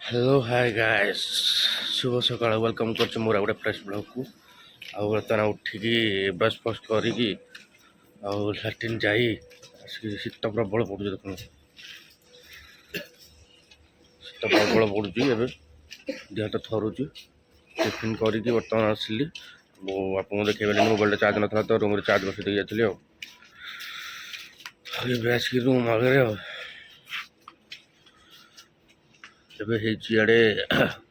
Hello hi guys शुभ सकाळ welcome कर मोर गोटे फ्रेश ब्लॉग को आउ बर्तमान उठिकी ब्रश फ्रश करिकी आउ लाट्रिन जाई शीत प्रबल पड़ुଛି देखो शीत प्रबल पड़ुଛି एबे देह तो थरुची टिफिन करिकी बर्तमान आसिली आपको देखिए मोबाइल चार्ज नथला तो रूम रे चार्ज बसई जाइए आसिक रूम आगे ଏବେ ହେଇଛି ଇଆଡ଼େ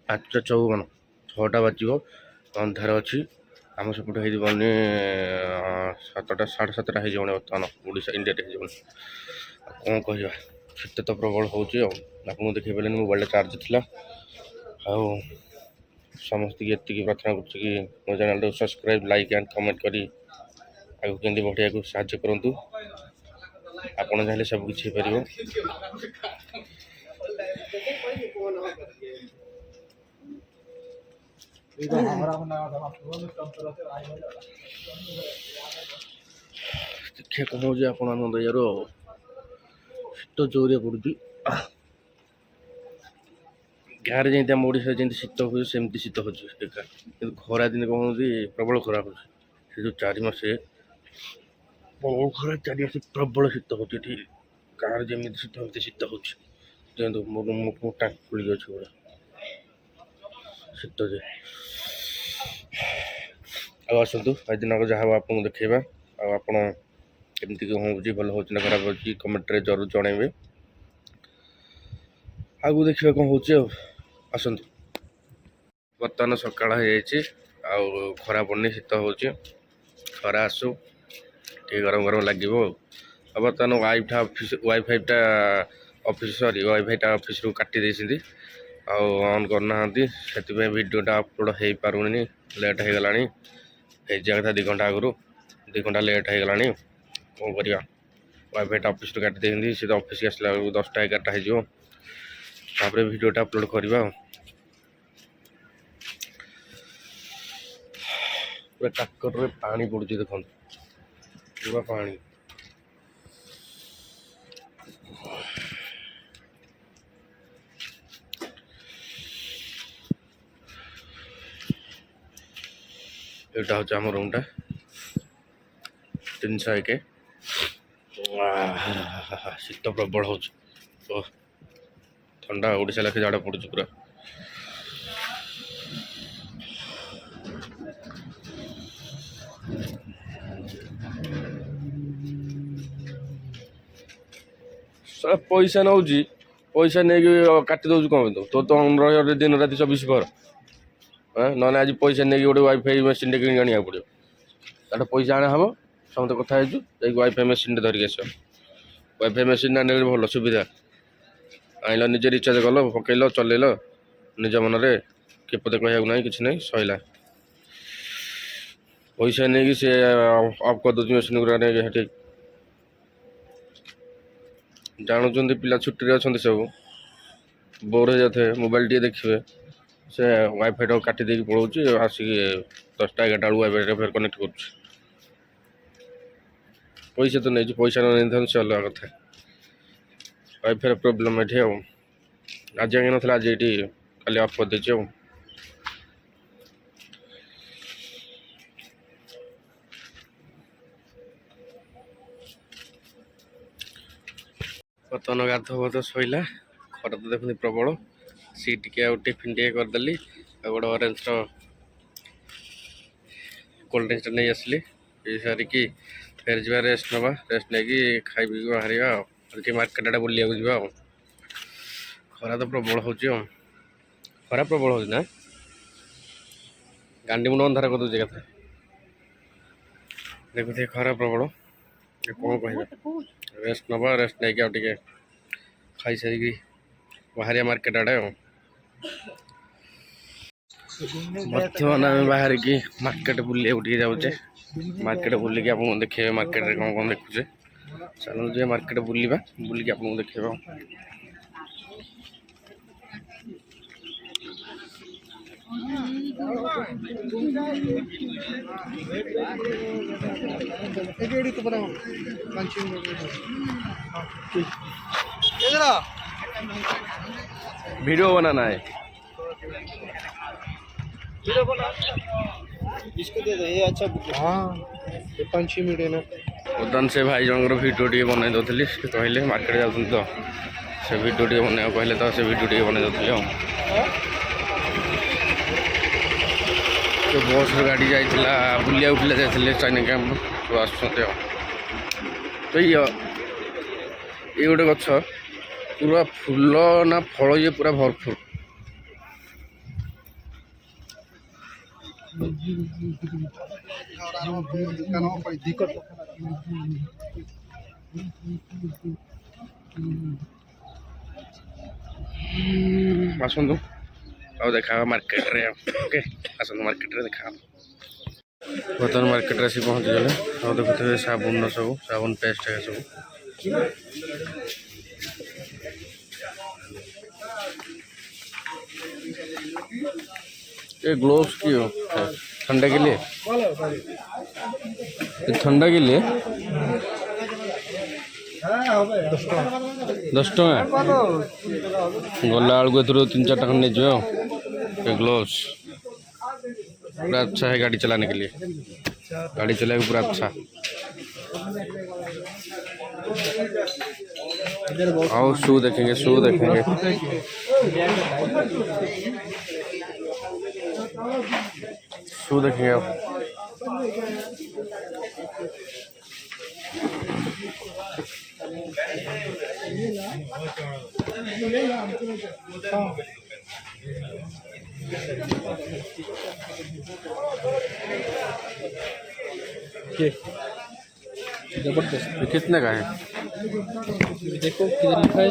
5:54 6ଟା ବାଜିବ ଅନ୍ଧାର ଅଛି ଆମ ସେପଟେ ହେଇଯିବନି 7ଟା 7:30 ହେଇଯିବଣି ବର୍ତ୍ତମାନ ଓଡ଼ିଶା ଇଣ୍ଡିଆରେ ହେଇଯିବନି କ'ଣ କହିବା ଶୀତ ତ ପ୍ରବଳ ହେଉଛି ଆଉ ଆପଣଙ୍କୁ ଦେଖେଇ ପାରିଲେନି ମୋବାଇଲରେ ଚାର୍ଜ ଥିଲା ଆଉ ସମସ୍ତଙ୍କୁ ଏତିକି ପ୍ରାର୍ଥନା କରୁଛି କି ମୋ ଚ୍ୟାନେଲକୁ ସବସ୍କ୍ରାଇବ୍ ଲାଇକ୍ ଆଣ୍ଡ କମେଣ୍ଟ କରି ଆଗକୁ କେମିତି ବଢ଼ିବାକୁ ସାହାଯ୍ୟ କରନ୍ତୁ ଆପଣ ଚାହିଁଲେ ସବୁ କିଛି ହେଇପାରିବ ଦେଖିବା କ'ଣ ହେଉଛି ଆପଣଙ୍କ ଦୟାରୁ ଶୀତ ଜୋରିଆ ପଡ଼ୁଛି ଗାଁରେ ଯେମିତି ଆମ ଓଡ଼ିଶାରେ ଯେମିତି ଶୀତ ହୁଏ ସେମିତି ଶୀତ ହେଉଛି ଏକା କିନ୍ତୁ ଖରା ଦିନେ କ'ଣ ହେଉଛି ପ୍ରବଳ ଖରା ହେଉଛି ସେ ଯେଉଁ 4 ମାସେ ପ୍ରବଳ ଖରା 4 ମାସ ପ୍ରବଳ ଶୀତ ହେଉଛି ଏଠି ଗାଁରେ ଯେମିତି ଶୀତ ଏମିତି ଶୀତ ହେଉଛି ଯେହେତୁ ମୋ ଟାଙ୍କି ଖୋଲିକି ଅଛି ପୁରା ଶୀତ ଯେ ଆଉ ଆସନ୍ତୁ ଆଜି ଦିନକ ଯାହା ହବ ଆପଣଙ୍କୁ ଦେଖେଇବା ଆଉ ଆପଣ କେମିତି କ'ଣ ହେଉଛି ଭଲ ହେଉଛି ନା ଖରାପ ହେଉଛି କମେଣ୍ଟରେ ଜରୁର ଜଣାଇବେ ଆଗକୁ ଦେଖିବା କ'ଣ ହେଉଛି ଆଉ ଆସନ୍ତୁ ବର୍ତ୍ତମାନ ସକାଳ ହେଇଯାଇଛି ଆଉ ଖରା ପଡ଼ୁନି ଶୀତ ହେଉଛି ଖରା ଆସୁ ଟିକେ ଗରମ ଗରମ ଲାଗିବ ଆଉ ବର୍ତ୍ତମାନ ୱାଇଫାଇଟା ଅଫିସରୁ କାଟି ଦେଇଛନ୍ତି ଆଉ ଅନ୍ କରୁନାହାନ୍ତି ସେଥିପାଇଁ ଭିଡ଼ିଓଟା ଅପଲୋଡ଼ ହେଇପାରୁନି ଲେଟ୍ ହେଇଗଲାଣି ହେଇଯିବା କଥା 2 ଘଣ୍ଟା ଆଗରୁ 2 ଘଣ୍ଟା ଲେଟ୍ ହେଇଗଲାଣି କ'ଣ କରିବା ୱାଇଫାଇଟା ଅଫିସରୁ କାଟି ଦେଇଛନ୍ତି ସେ ତ ଅଫିସକୁ ଆସିଲା ବେଳକୁ 10ଟା 11ଟା ହେଇଯିବ ତାପରେ ଭିଡ଼ିଓଟା ଅପଲୋଡ଼ କରିବା ଆଉ ପୁରା ଟାକ୍କରରେ ପାଣି ପଡ଼ୁଛି ଦେଖନ୍ତୁ ପୁରା ପାଣି ଏଇଟା ହେଉଛି ଆମ ରୁମ୍ଟା 301 ଶୀତ ପ୍ରବଳ ହେଉଛି ଥଣ୍ଡା ଓଡ଼ିଶା ଲେଖେ ଝାଡ଼ ପଡ଼ୁଛି ପୁରା ପଇସା ନେଉଛି ପଇସା ନେଇକି କାଟି ଦେଉଛି କ'ଣ ପାଇଁ ତୋ ତ ରହିବ ଦିନ ରାତି 24 ଘର ନହେଲେ ଆଜି ପଇସା ନେଇକି ଗୋଟେ ୱାଇଫାଇ ମେସିନ୍ଟେ କିଣିକି ଆଣିବାକୁ ପଡ଼ିବ ତାଠୁ ପଇସା ଆଣା ହେବ ସମସ୍ତେ କଥା ହେଇଛୁ ଯାଇକି ୱାଇଫାଇ ମେସିନ୍ଟେ ଧରିକି ଆସିବ ୱାଇଫାଇ ମେସିନ୍ ଆଣିଲେ ଭଲ ସୁବିଧା ଆଣିଲ ନିଜେ ରିଚାର୍ଜ କଲ ପକେଇଲ ଚଲେଇଲ ନିଜ ମନରେ କିଏ ପଦେ କହିବାକୁ ନାହିଁ କିଛି ନାହିଁ ସଇଲା ପଇସା ନେଇକି ସେ ଅଫ୍ କରିଦେଉଛି ମେସିନ୍ ଗୁଡ଼ା ନେଇକି ସେଠି ଜାଣୁଛନ୍ତି ପିଲା ଛୁଟିରେ ଅଛନ୍ତି ସବୁ ବୋର୍ ହେଇଯାଉଥିବେ ମୋବାଇଲ ଟିକେ ଦେଖିବେ ସେ ୱାଇଫାଇଟାକୁ କାଟି ଦେଇକି ପଳାଉଛି ଆସିକି 10ଟା 11ଟା ବେଳକୁ ୱାଇଫାଇଟା ଫେର କନେକ୍ଟ କରୁଛି ପଇସା ତ ନେଇଛି ପଇସା ନ ନେଇଥାନ୍ତୁ ସେ ଅଲଗା କଥା ୱାଇଫାଇର ପ୍ରୋବ୍ଲେମ୍ ଏଠି ଆଉ ଆଜି ଆଣି ନଥିଲା ଆଜି ଏଇଠି କାଲି ଅଫ୍ କରିଦେଇଛି ଆଉ ବର୍ତ୍ତମାନ ଗାଧୁଆ ଶୋଇଲା ଖରା ତ ଦେଖୁଛନ୍ତି ପ୍ରବଳ ସେ ଟିକେ ଆଉ ଟିଫିନ୍ ଟିକେ କରିଦେଲି ଆଉ ଗୋଟେ ଅରେଞ୍ଜର କୋଲ୍ଡ ଡ୍ରିଙ୍କସଟା ନେଇ ଆସିଲି ପିଇ ସାରିକି ଫେର ଯିବା ରେଷ୍ଟ ନେବା ରେଷ୍ଟ ନେଇକି ଖାଇ ପିଇକି ବାହାରିବା ଆଉ ଟିକେ ମାର୍କେଟ ଆଡ଼େ ବୁଲିବାକୁ ଯିବା ଆଉ ଖରା ତ ପ୍ରବଳ ହେଉଛି ଆଉ ଖରା ପ୍ରବଳ ହେଉଛି ନା ଗାଣ୍ଡି ମୁଣ୍ଡ ଅନ୍ଧାର କରିଦେଉଛି କଥା ଦେଖୁଥିବେ ଖରା ପ୍ରବଳ କ'ଣ କହିବା ରେଷ୍ଟ ନେବା ରେଷ୍ଟ ନେଇକି ଆଉ ଟିକେ ଖାଇସାରିକି ବାହାରିବା ମାର୍କେଟ ଆଡ଼େ ଆଉ ବର୍ତ୍ତମାନ ଆମେ ବାହାରିକି ମାର୍କେଟ ବୁଲିବାକୁ ଟିକେ ଯାଉଛେ ମାର୍କେଟ ବୁଲିକି ଆପଣଙ୍କୁ ଦେଖେଇବା ମାର୍କେଟରେ କ'ଣ କ'ଣ ଦେଖୁଛେ ଚାଲନ୍ତୁ ଯିବା ମାର୍କେଟ ବୁଲିବା ବୁଲିକି ଆପଣଙ୍କୁ ଦେଖେଇବା वीडियो बनाना है। इसको दे दो, ये अच्छा। हाँ, ये 5-6 मिनट है ना। उदन से भाई जनकर वीडियो टे बनई दौली कहले मार्केट जाऊँ तो से वीडियो टे बन कहले तो से वीडियो टे बनई दौली तो बस गाड़ी जाइला बुलिया उठिले जाइले चाइना कैम्प तो आसुँच तो ये गोटे गछ पूरा फूल ना फल ये पूरा भरपूर आसतु ଆଉ ଦେଖା ମାର୍କେଟରେ ଓକେ ଆସନ୍ତୁ ମାର୍କେଟରେ ଦେଖା ବର୍ତ୍ତମାନ ମାର୍କେଟରେ ଆସି ପହଞ୍ଚିଗଲେ ଆଉ ଦେଖୁଥିବେ ସାବୁନର ସବୁ ସାବୁନ ପେଷ୍ଟ ଏକା ସବୁ ये ग्लोव्स की हो ठंडा के लिए ठंडा के लिए 10 टका गला बेलू एथर 3-4 टका नहीं जो ग्लोव्स पूरा अच्छा है गाड़ी चलाने के लिए गाड़ी चलाने पूरा अच्छा आओ शू देखेंगे शू देखेंगे शू देखेंगे आप जबरदस्त। कितने का है देखो किधर लिखा है।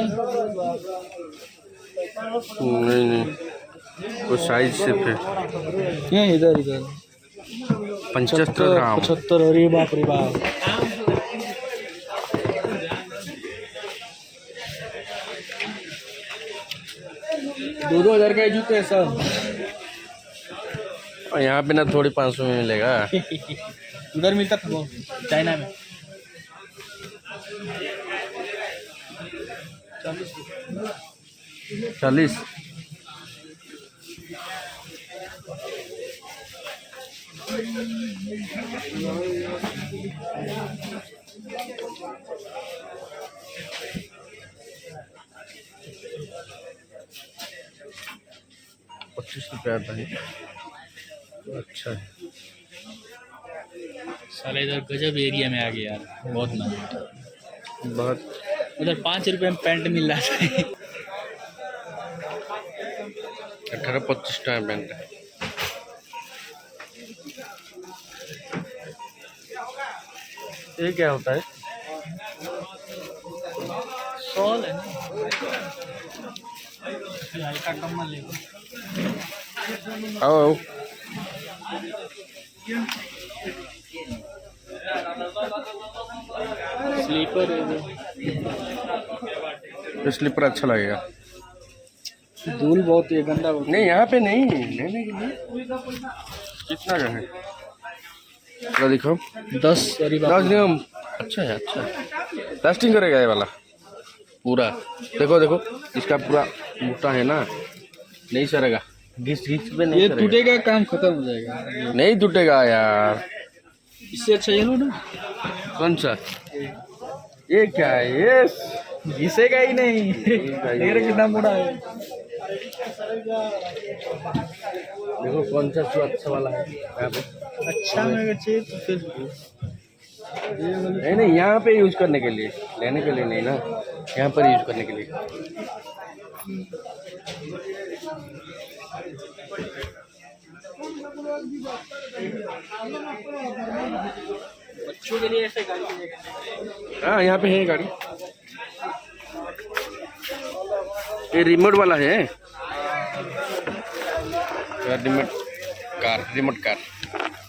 नहीं वो साइज सिर्फ है ये इधर इधर 75 ग्राम 75। अरे बाप रे बाप। 2,000 का जूते है सब। और यहाँ पे ना थोड़ी 500 में मिलेगा उधर मिलता था वो चाइना में 40। ₹25 आता है अच्छा है साले इधर गजब एरिया में आ गया यार। बहुत महंगा बहुत उधर 5 रुपए में पैंट मिल रहा है। 18-25 टका पैंट है ये क्या होता है शॉल है ना हल्का कम्बल ले आओ आओ स्लीपर है तो स्लीपर अच्छा लगेगा धूल बहुत है गंदा बहुत। नहीं यहाँ पे नहीं लेने के लिए कितना का है तो देखो 10 दिन अच्छा है अच्छा है लास्टिंग करेगा ये वाला पूरा देखो देखो इसका पूरा मोटा है ना नहीं सरेगा घिस पे नहीं ये सरेगा। टूटेगा काम खत्म हो जाएगा। नहीं टूटेगा यार इससे अच्छा ये लो ना। कौन सा ये क्या है ये घिसेगा ही नहीं। कितना मोटा है देखो कौन सा शू अच्छा वाला है यहाँ पे अच्छा में चाहिए तो फिर नहीं नहीं यहाँ पे यूज करने के लिए लेने के लिए नहीं ना यहाँ पर यूज करने के लिए बच्चों के लिए ऐसे गाड़ी की जगह। हाँ यहाँ पे है गाड़ी ये रिमोट वाला है रिमोट कार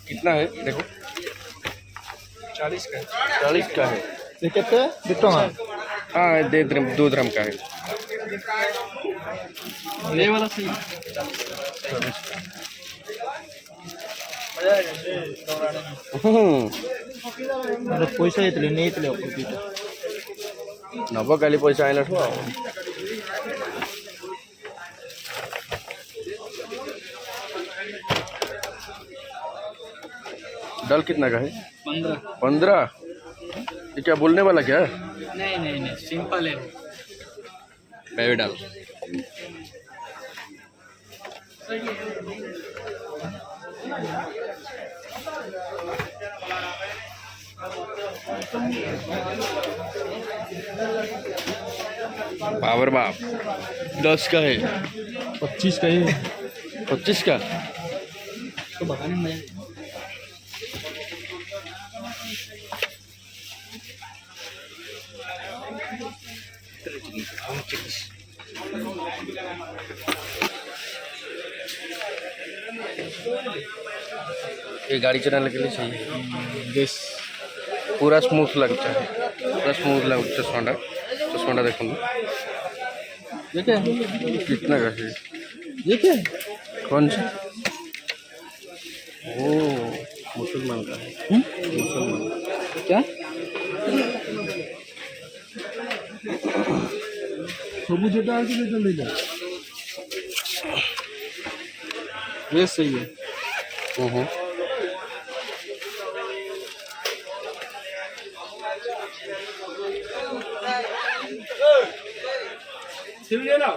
कितना है देखो 40 का 40 का है ये कितने बिट्टो। हाँ हाँ 2 ग्राम का है ये वाला सही पैसा इतने नहीं इतने नब काली पैसा आइलाठू दाल कितना का है? 15। 15। ये क्या बोलने वाला क्या? नहीं नहीं नहीं, सिंपल है। बेबी दाल। पावर बाप 10 का है। 25 का ही 25 का। तो बताने में ये गाड़ी चलाने के लिए सही है। बेस पूरा स्मूथ लगता है, पूरा स्मूथ लगता है सोंडा। तो सोंडा देखो ये क्या है? कितना का है? ये क्या है? कौन सा? ओ मुसलमान का है। मुसलमान क्या सबू जेटा आके ले चल जा। ये सही है।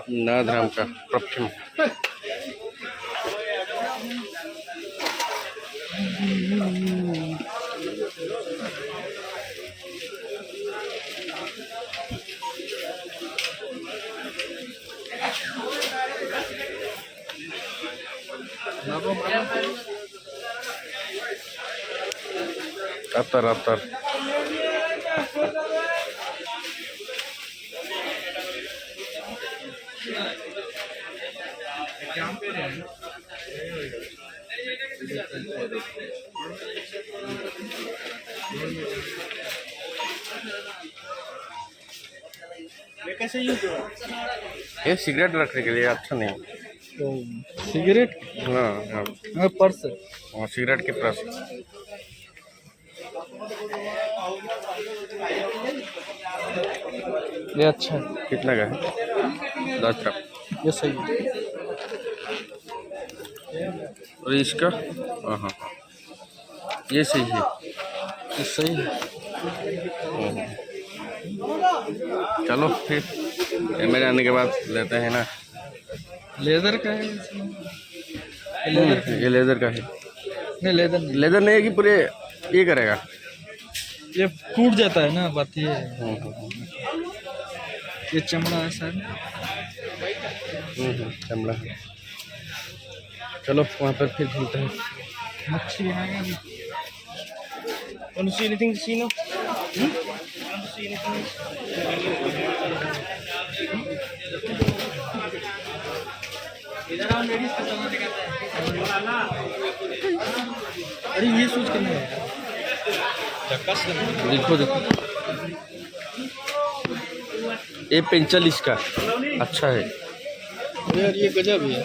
नादराम का परफ्यूम। अतर अतर कैसे यूज हो? ये सिगरेट रखने के लिए अच्छा नहीं। तो सिगरेट हाँ हाँ हाँ, पर्स हाँ, सिगरेट के पास। ये अच्छा है। कितना का है? 10 का। ये सही है। और इसका? हाँ हाँ ये सही है। ये सही है। चलो फिर मेरे आने के बाद लेते हैं ना। लेदर का है इसमें। ये लेदर का है। नहीं लेदर नहीं, लेदर नहीं है कि पूरे ये करेगा। ये टूट जाता है ना, बात ये है। ये चमड़ा है सर। चमड़ा है। चलो वहाँ पर फिर घूमते हैं। मच्छी बनाएगा अभी। Want to see anything to see now? अरे ये सोच करना है। देखो देखो ये 45 का अच्छा है। यार ये गजब है।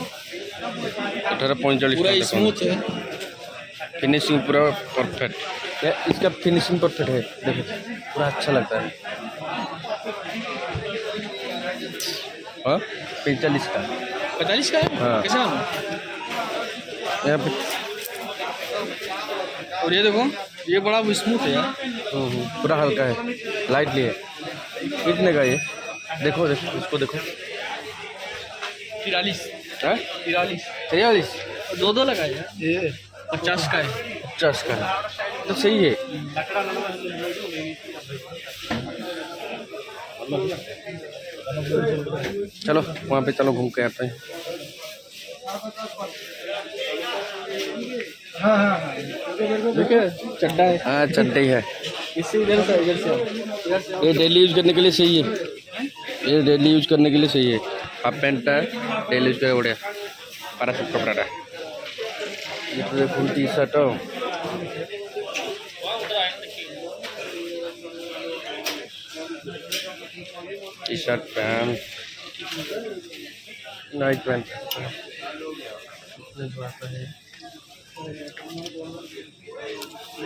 18.45 पूरा स्मूथ है। फिनिशिंग पूरा परफेक्ट। इसका फिनिशिंग परफेक्ट है। देखो पूरा अच्छा लगता है। हाँ 45 का। 45 का है? हाँ। कैसा है? यहाँ पे और ये देखो, ये बड़ा स्मूथ है यार। पूरा हल्का है, लाइटली है। कितने का ये? देखो देखो इसको देखो। 43 हाँ 43 दो लगाए यार। ये 50 का है। 50 का है तो सही है। चलो वहाँ पे चलो घूम के आते हैं। हाँ हाँ हाँ, देखिए चड्डा है। हाँ चड्डी है। इससे इधर से ये डेली यूज करने के लिए सही है। ये डेली यूज करने के लिए सही है। हाफ पैंट है डेली यूज का बढ़िया पारा सब कपड़ा है। ये तो फुल टी शर्ट हो। T shirt pant night pant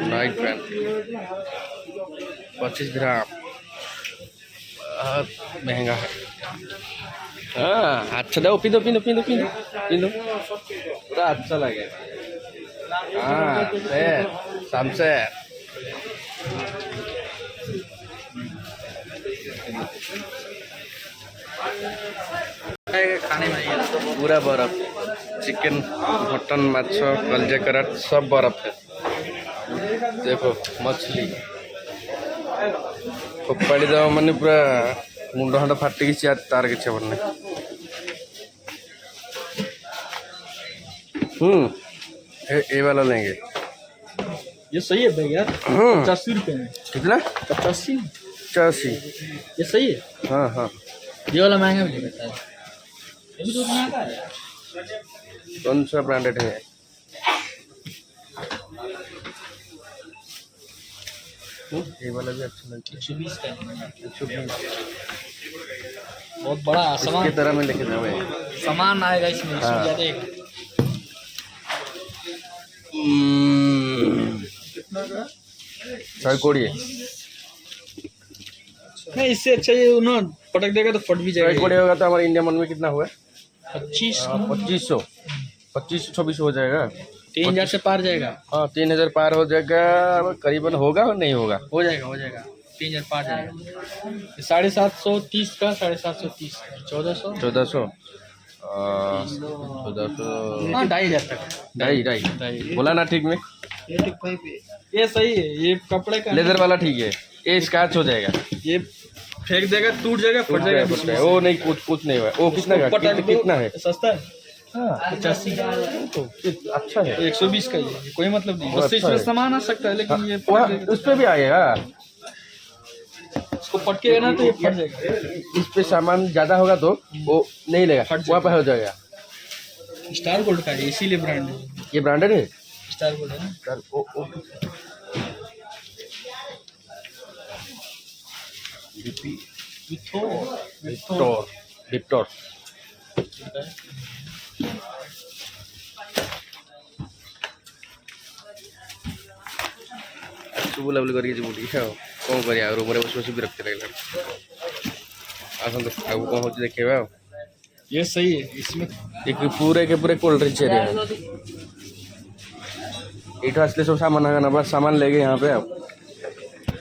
night pant 25 ग्राम बहुत महंगा है। हाँ अच्छा दो पी दो पी दो पी दो पी दो पी दो पूरा अच्छा लगे। हाँ शाम से खाने में ये पूरा बर्फ, चिकन, मटन, माछ, कलजे कराट सब बर्फ है। देखो मछली फोपाड़ी देव माने पूरा मुंड खंड फाटिकी तार किसी हबर नहीं। ये वाला लेंगे। ये सही है भाई यार, 85 रुपए में। कितना? 85। 85। ये सही है। हाँ हाँ, ये वाला महंगा भी लगता है। ये भी तो महंगा है यार। कौन सा ब्रांडेड है? ये वाला भी अच्छा लगता है। 120 का है। 120 बहुत बड़ा की सामान, तरह में लेके जाओ। सामान आएगा इसमें, इसमें ज्यादा कितना का? 120। नहीं, इससे अच्छा ये ना पटक देगा तो फट भी 120 जाएगा। होगा तो हमारे इंडिया मन में कितना हुआ? 25 2500, 2526 हो जाएगा। 3000 से पार जाएगा। हाँ 3000 पार हो जाएगा करीबन। होगा और नहीं होगा? हो जाएगा, हो जाएगा। 3000 पार जाएगा। 750 का 730, 1400। 1400 हाँ, 2500 तक। ढाई ढाई ढाई। बोला ना ठीक में? ये सही है, ये कपड़े का लेदर वाला ठीक है। ये स्क्रैच हो जाएगा, ये फेंक देगा, टूट जाएगा, फट जाएगा। फट जाएगा। वो नहीं, कुछ नहीं हुआ। वो कितना का? कितना है? सस्ता है। हाँ 85 का। तो अच्छा है। 120 का ये कोई मतलब नहीं। वो बस अच्छा इसमें है। सामान आ सकता है, लेकिन ये उस पे भी आएगा। इसको पटकेगा ना तो ये फट जाएगा। इस पे सामान ज्यादा होगा तो वो नहीं लेगा, फट वहाँ पे हो जाएगा। स्टार गोल्ड का है, इसीलिए ब्रांड है। ये ब्रांडेड है। स्टार गोल्ड है ना। विक्टोर विक्टोर बुलाबुली करके जी बुटी आओ कौन करिया रूम रे बस बस विरक्ति लगला। आसन तो आगु कौन होची देखेबा। ये सही है। इसमें एक पूरे के पूरे कोल्ड ड्रिंक एरिया है। इठो असले सब सामान है ना, बस सामान ले गए यहाँ पे आप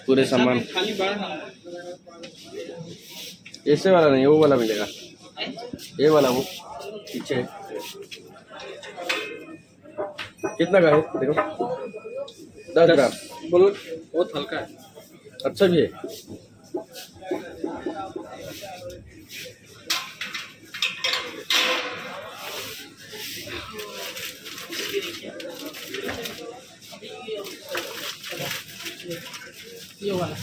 पूरे सामान। खाली बाहर ऐसे वाला नहीं, वो वाला मिलेगा। ये वाला वो पीछे कितना का है देखो? 10 ग्राम। बोलो, बहुत हल्का है। अच्छा भी है। ये वाला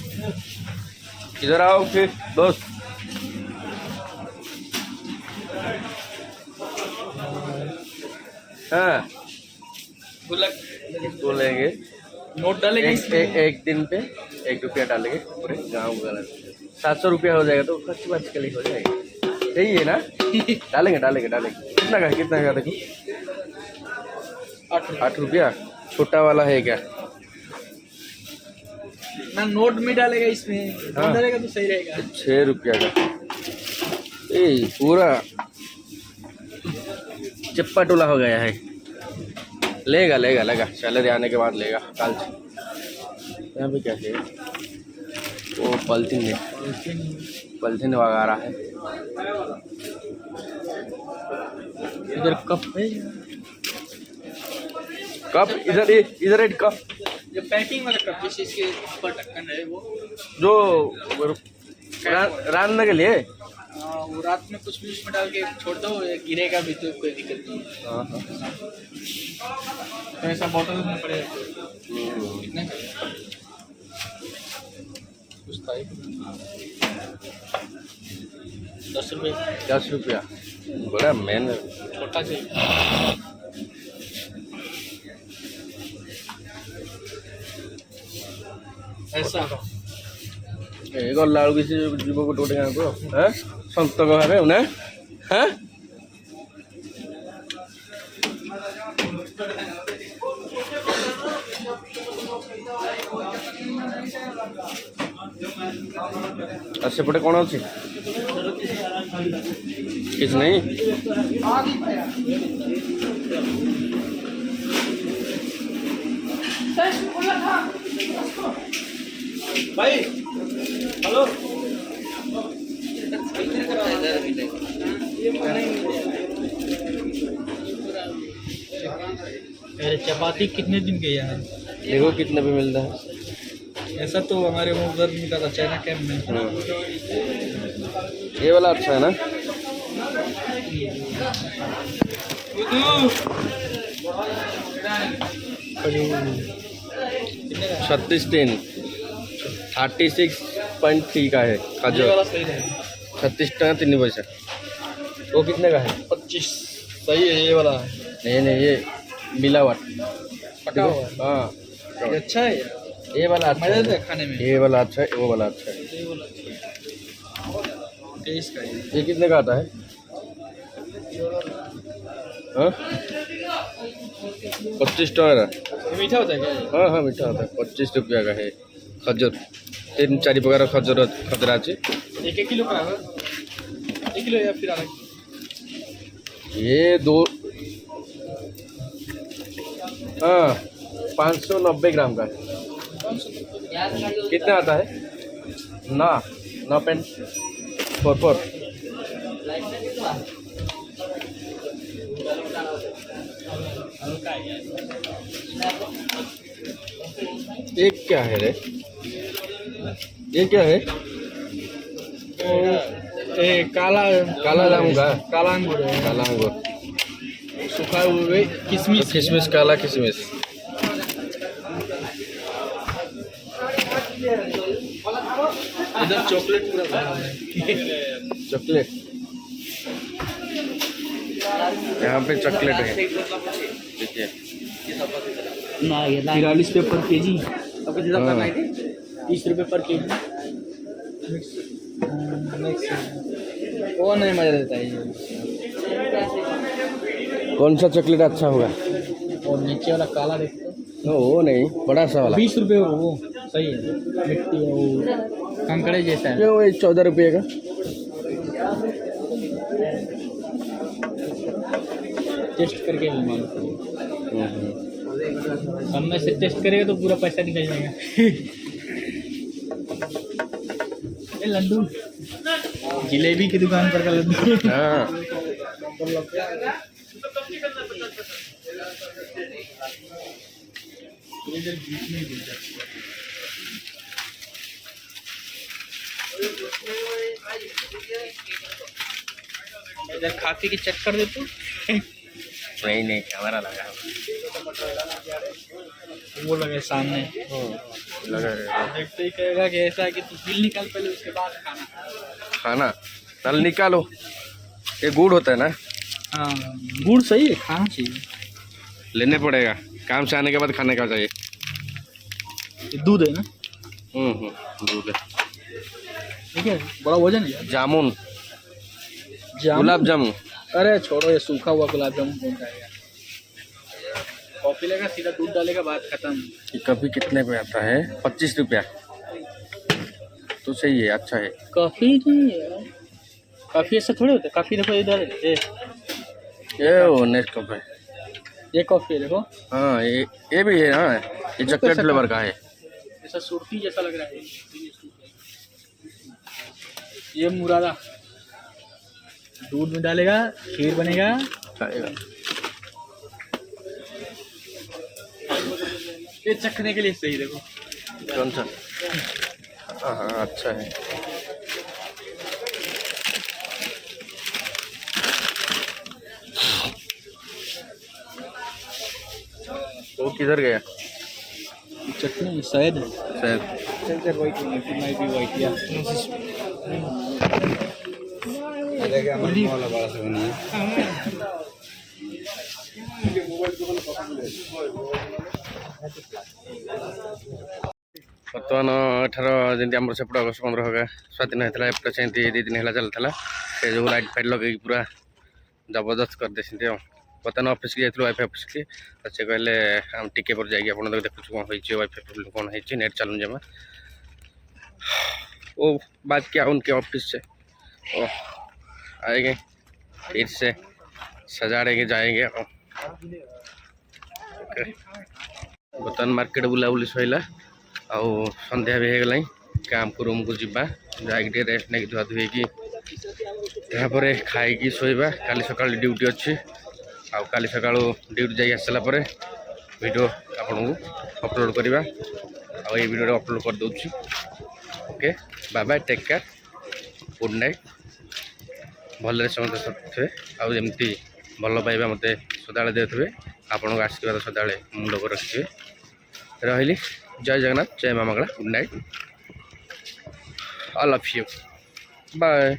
इधर आओ फिर दोस्त। हाँ गुल्लक इसको लेंगे। नोट डालेंगे एक दिन पे 1 रुपया डालेंगे पूरे गाँव का। 700 रुपया हो जाएगा तो खर्च बच के लिए हो जाएगा। सही है ना? डालेंगे डालेंगे डालेंगे। कितना का है? कितना का देखो? 8 रुपया। छोटा वाला है क्या? ना नोट में डालेगा इसमें। हाँ। डालेगा तो सही रहेगा। 6 रुपया का। ए पूरा चप्पा टोला हो गया है। लेगा लेगा लेगा, सैलरी आने के बाद लेगा कल से। यहाँ पे क्या है? वो पॉलिथीन है, पॉलिथीन वगैरह है। इधर कप है। कप इधर एक कप ये पैकिंग वाला कप, जैसे इसके ऊपर ढक्कन है वो जो रांधने के लिए। वो रात में कुछ भी उसमें डाल के छोड़ दो, ये गिरेगा भी तो कोई दिक्कत नहीं है। हाँ हाँ। तो ऐसा बॉटल में पड़ेगा। कितने का? कुछ था ही। 10 रुपये। 10 रुपया बड़ा महंगा। छोटा चाहिए। ऐसा एक और लाड़ू किसी जीव को टोटे यहाँ को है संत को है उन्हें हैं। सेपटे कौन अच्छी किस नहीं? भाई हेलो अरे चपाती कितने दिन के यहाँ है? देखो कितने पे मिलता है। ऐसा तो हमारे वहाँ उधर मिलता था चाइना कैंप में। ये वाला अच्छा है ना। कितने 36 36.3 का है का? ये खजूर। वाला सही रहेगा। 36 टका 3 पैसा। वो कितने का है? 25 सही है ये वाला। नहीं नहीं, ये मिलावट। पका हुआ है। हाँ, ये अच्छा है यार। ये वाला अच्छा मजा आता है। है खाने में। ये वाला अच्छा है, वो वाला अच्छा है। ये वाला अच्छा है। टेस्ट का है। ये कितने का आता है? हाँ, 25 टका का। ये मीठा होता है क्या ये? हाँ हाँ, मीठा होता है। 25 रुपया का है खजूर। 3-4 प्रकार खजूर खजरा अच्छी। 1 किलो का है? 1 किलो या फिर आधा किलो? ये दो, हाँ 590 ग्राम का है। कितना आता है? ना 9.44। ये क्या है रे? ये क्या है? ए काला काला जामुन का? काला अंगूर है। काला अंगूर, सूखा हुए किशमिश। किशमिश, काला किशमिश। इधर चॉकलेट पूरा भरा हुआ है। चॉकलेट, यहाँ पे चॉकलेट है। देखिए 43 रुपये पर केजी। आपको जितना हाँ। करना है 30 रुपये पर केजी। वो नहीं मजा देता है ये। कौन सा चॉकलेट अच्छा होगा? और नीचे वाला काला देखते वो नहीं, बड़ा सा वाला। 20 रुपये वो सही है। मिट्टी है वो कंकड़े जैसा है। क्यों, ये 14 रुपये का। टेस्ट करके भी मालूम। हम में से टेस्ट करेगा तो पूरा पैसा निकल जाएगा। ये लड्डू जिलेबी की दुकान पर का लड्डू। हाँ, इधर बीच में ही इधर खाके की चेक कर दे तू। नहीं नहीं, हमारा लगा वो लगे सामने। लगा है। देखते ही कहेगा कि ऐसा है कि तू बिल निकाल पहले उसके बाद खाना। खाना चल निकालो। ये गुड़ होता है ना, हाँ गुड़ सही है, खाना चाहिए। लेने पड़ेगा। काम से आने के बाद खाने का चाहिए। ये दूध है ना? दूध है। ठीक है, बड़ा वजन है। जामुन, जामुन? गुलाब जामुन। अरे छोड़ो, ये सूखा हुआ गुलाब जामुन कौन खाएगा? कॉफी लेगा, सीधा दूध डालेगा, बात खत्म। ये कभी कितने पे आता है? 25 रुपया। तो सही है, अच्छा है। कॉफी नहीं है, कॉफी ऐसा थोड़े होता है। कॉफी देखो इधर, ये वो नेस्कैफे। ये कॉफी है देखो। हाँ, ये भी है। हाँ, ये चॉकलेट फ्लेवर का है। ऐसा सुर्ती जैसा लग रहा है। ये मुरादा दूध में डालेगा, खीर बनेगा। खाएगा। ये चखने के लिए सही देखो। कौन सा? हाँ हाँ, अच्छा है। वो किधर गया? चटनी शायद है। शायद। बर्तमान एठार जमी आम सेपटे अगस्ट 15 होगा स्वाधीन होता है। एपटे से 2 दिन है चलता से जो लाइट फाइट लगे पूरा जबरदस्त करदे। बर्तमान ऑफिस की जाइए वाईफाई ऑफिस की, से कहले हम टिके पर जाइए आप देखुच कौन हो वाईफाई प्रॉब्लम कौन है, नेट चलू जमा। वो बात क्या उनके ऑफिस से ओ आएंगे, फिर से सजाड़ेंगे, जाएंगे। ओके, बर्तमान मार्केट बुलाबुली सैला आउ संध्या भी हो कैंप रूम को जीवा जाकि रेस्ट नहीं धुआ धुई तापर खाई शोवा काली सका ड्यूटी अच्छी आउ काली सका ड्यूटी जा आसला वीडियो आपन को अपलोड करवा आउ ये वीडियो अपलोड कर दूची okay bye bye take care good night भले समस्त थे आमती भल पाइबा मत सदा देते आपण को आशीर्वाद सदा मुंड को रखिए रही जय जगन्नाथ जय माँ Mangala good night all of you bye.